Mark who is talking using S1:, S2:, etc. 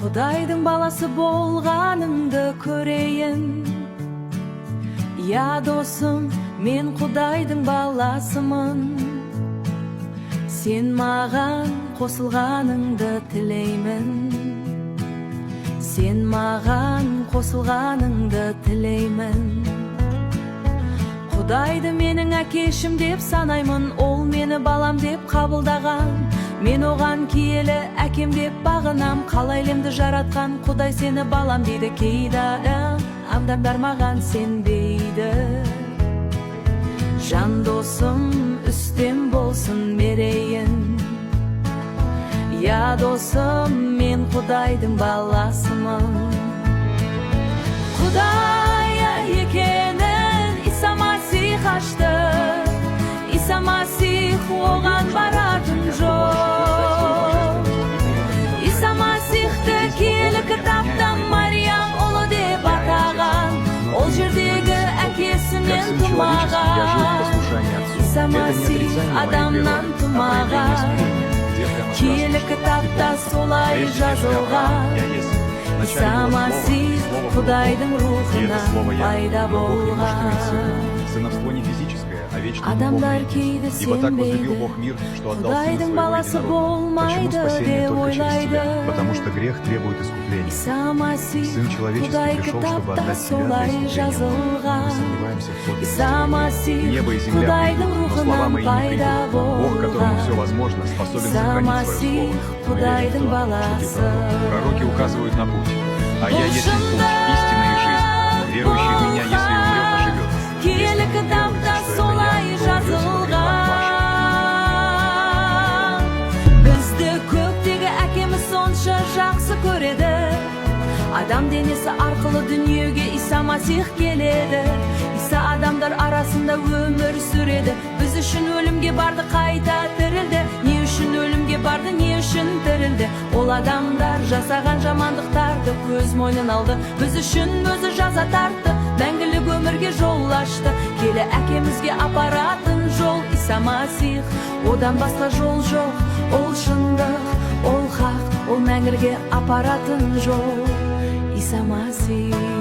S1: Құдайдың баласы болғаныңды көрейін. Я досым, мен Құдайдың баласымын. Сен маған қосылғаныңды тілеймін. Сен маған қосылғаныңды тілеймін. Құдайды менің әкешім деп санаймын, ол мені балам деп қабылдаған. Мен оған киелі әкем деп бағынам, қалай әлемді жаратқан Құдай сені балам дейді. Кейде адамдар маған сенбейді. Жан досым үстем болсын мерейін. Я досым, мен Құдайдың баласымын. Құдай екенін Иса Масих ашты. Иса Масих оған баратын жоқ. Иса Масихті киелі кітапта Мариям ұлы деп атаған. Ол жердегі әкесінен тумаған. Иса Масих адамнан тумаған. Киелі кітапта солай жазылған. Иса Масих Құдайдың рухынан пайда болған.
S2: Сыновство не физическое, а вечное
S1: Адамдар
S2: духовное.
S1: кейде
S2: Ибо так возлюбил
S1: сенбейді.
S2: Бог мир, что отдал Сына
S1: Құдайдың
S2: Своего
S1: баласы
S2: Единородного. Почему
S1: болмайды
S2: спасение
S1: деп
S2: только через
S1: ойлайды.
S2: Тебя? Потому что грех требует искупления.
S1: Иса Масих
S2: Сын человеческий
S1: Құдай
S2: пришел, чтобы
S1: кітапта
S2: отдать себя для
S1: солай
S2: искупления. Мы
S1: жазылған.
S2: сомневаемся в плоти
S1: Иса
S2: Божьего.
S1: Масих
S2: Небо и земля
S1: Құдайдың
S2: придут, но слова
S1: рухынан
S2: мои не
S1: пайда
S2: придут. Бог, которому все
S1: болған.
S2: возможно, способен
S1: Иса
S2: сохранить свое
S1: Масих
S2: слово.
S1: Құдайдың
S2: Мы верим в то, что ты
S1: баласы.
S2: пророк. Пророки указывают на путь, а я есть путь, истина и жизнь. Верующий в меня, если и умрет, оживет.
S1: Киелі кітапта солай жазылған. Бізді көктегі әкеміз сонша жақсы көреді. Адам денесі арқылы дүниеге Иса Масих келеді. Иса адамдар арасында өмір сүреді. Біз үшін өлімге барды, қайта тірілді. Не үшін өлімге барды, не үшін тірілді? Ол адамдар жасаған жамандықтарды көз мойнын алды. Біз үшін өзі жаза тартты, мәңгілік өмірге жол ашты. Келі әкемізге апаратын жол Иса Масих. Одан басқа жол жоқ, ол шындық, ол хақ, ол мәңгілікке апаратын жол Иса Масих.